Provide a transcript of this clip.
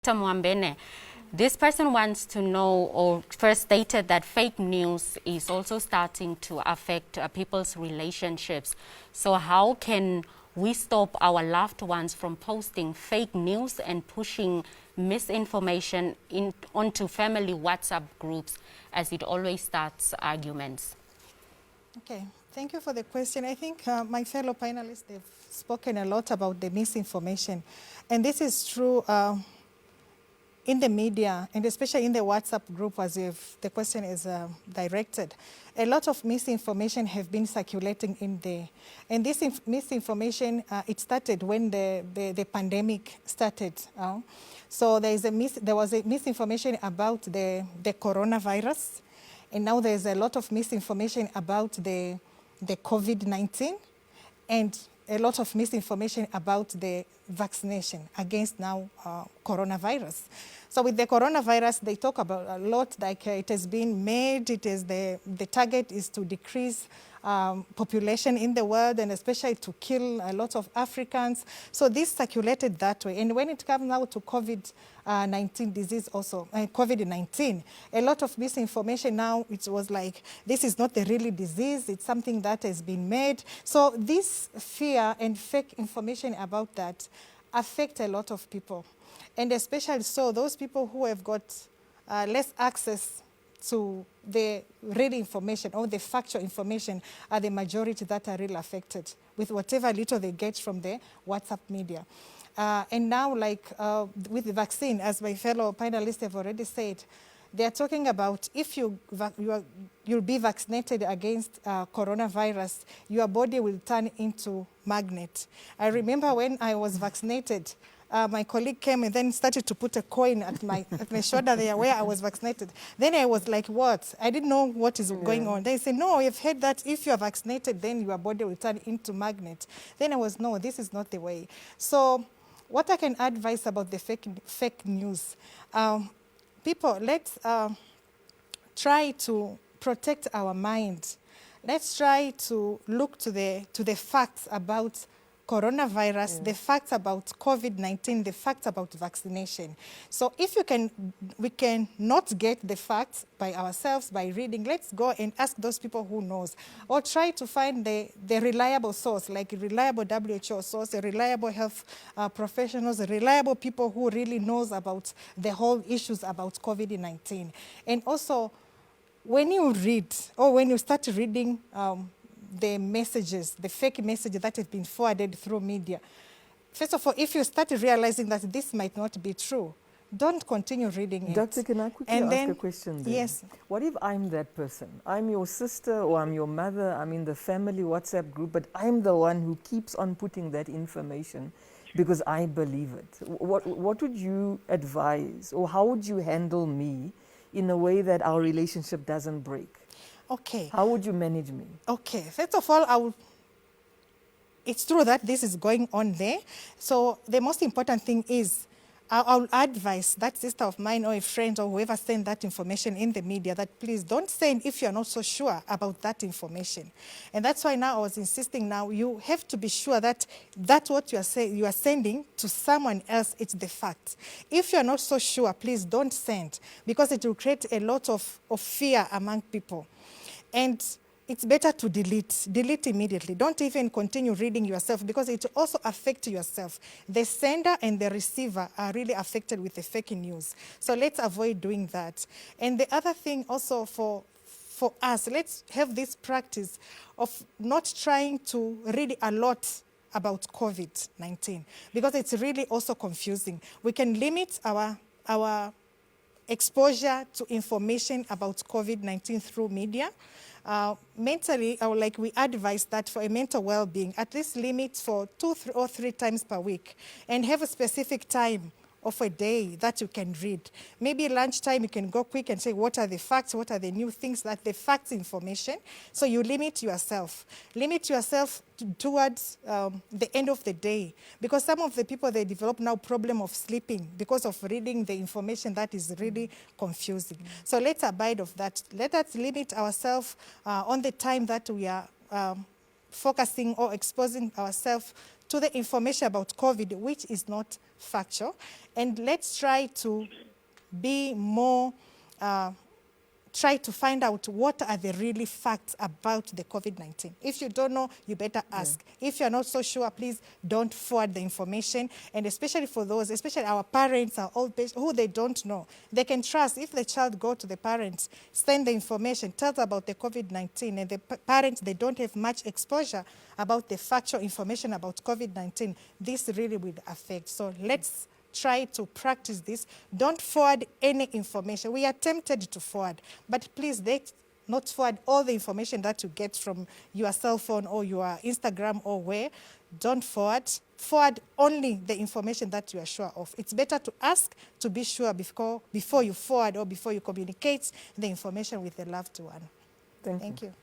Kissah Mwambene. This person wants to know, or first stated that fake news is also starting to affect people's relationships. So how can we stop our loved ones from posting fake news and pushing misinformation onto family WhatsApp groups, as it always starts arguments? Okay, thank you for the question. I think my fellow panelists, they've spoken a lot about the misinformation. And this is true in the media, and especially in the WhatsApp group, as if the question is directed. A lot of misinformation have been circulating in there. And this misinformation, it started when the pandemic started. So there was a misinformation about the coronavirus, and now there's a lot of misinformation about the Covid19, and a lot of misinformation about the vaccination against now coronavirus. So with the coronavirus, they talk about a lot, like it has been made, it is the target is to decrease population in the world, and especially to kill a lot of Africans. So this circulated that way. And when it comes now to COVID-19 disease also, COVID-19, a lot of misinformation now, it was like, this is not the really disease, it's something that has been made. So this fear and fake information about that affect a lot of people. And especially so those people who have got less access to the real information or the factual information are the majority that are really affected with whatever little they get from the WhatsApp media. And now, like with the vaccine, as my fellow panelists have already said, they are talking about if you'll be vaccinated against coronavirus, your body will turn into magnet. I remember when I was vaccinated, my colleague came and then started to put a coin at my shoulder there where I was vaccinated. Then I was like, what? I didn't know what is going on. They said, no, you've heard that if you are vaccinated, then your body will turn into magnet. Then I was, no, this is not the way. So what I can advise about the fake news, people, let's try to protect our mind. Let's try to look to the facts about coronavirus, the facts about COVID-19, the facts about vaccination. So if we can not get the facts by ourselves, by reading, let's go and ask those people who knows, or try to find the reliable source, like a reliable WHO source, a reliable health professionals, a reliable people who really knows about the whole issues about COVID-19. And also, when you read, or when you start reading the messages, the fake messages that have been forwarded through media. First of all, if you start realizing that this might not be true, don't continue reading it. Doctor, can I quickly ask a question then? Yes. What if I'm that person? I'm your sister or I'm your mother, I'm in the family WhatsApp group, but I'm the one who keeps on putting that information because I believe it. What would you advise, or how would you handle me in a way that our relationship doesn't break? Okay. How would you manage me? Okay. First of all, it's true that this is going on there. So the most important thing is I'll advise that sister of mine or a friend or whoever sent that information in the media that please don't send if you're not so sure about that information. And that's why now I was insisting now you have to be sure that what you are sending to someone else, it's the fact. If you're not so sure, please don't send, because it will create a lot of fear among people. And it's better to delete immediately. Don't even continue reading yourself, because it also affects yourself. The sender and the receiver are really affected with the fake news. So let's avoid doing that. And the other thing also for us, let's have this practice of not trying to read a lot about COVID-19, because it's really also confusing. We can limit our exposure to information about COVID-19 through media. Mentally, we advise that for a mental well-being, at least limit for 2 or 3 times per week, and have a specific time of a day that you can read. Maybe lunchtime you can go quick and say, what are the facts, what are the new things, that the facts information. So you limit yourself. Limit yourself towards the end of the day, because some of the people, they develop now problem of sleeping because of reading the information that is really confusing. So let's abide of that. Let us limit ourselves on the time that we are focusing or exposing ourselves to the information about COVID, which is not factual. And let's try to be more, try to find out what are the really facts about the COVID-19. If you don't know, you better ask. Yeah. If you're not so sure, please don't forward the information. And especially for those, especially our parents, our old patients, who they don't know, they can trust. If the child go to the parents, send the information, tell them about the COVID-19, and the parents, they don't have much exposure about the factual information about COVID-19, this really will affect. So let's try to practice this. Don't forward any information. We are tempted to forward, but please not forward all the information that you get from your cell phone or your Instagram or where. Don't forward. Forward only the information that you are sure of. It's better to ask to be sure before you forward or before you communicate the information with a loved one. Thank you.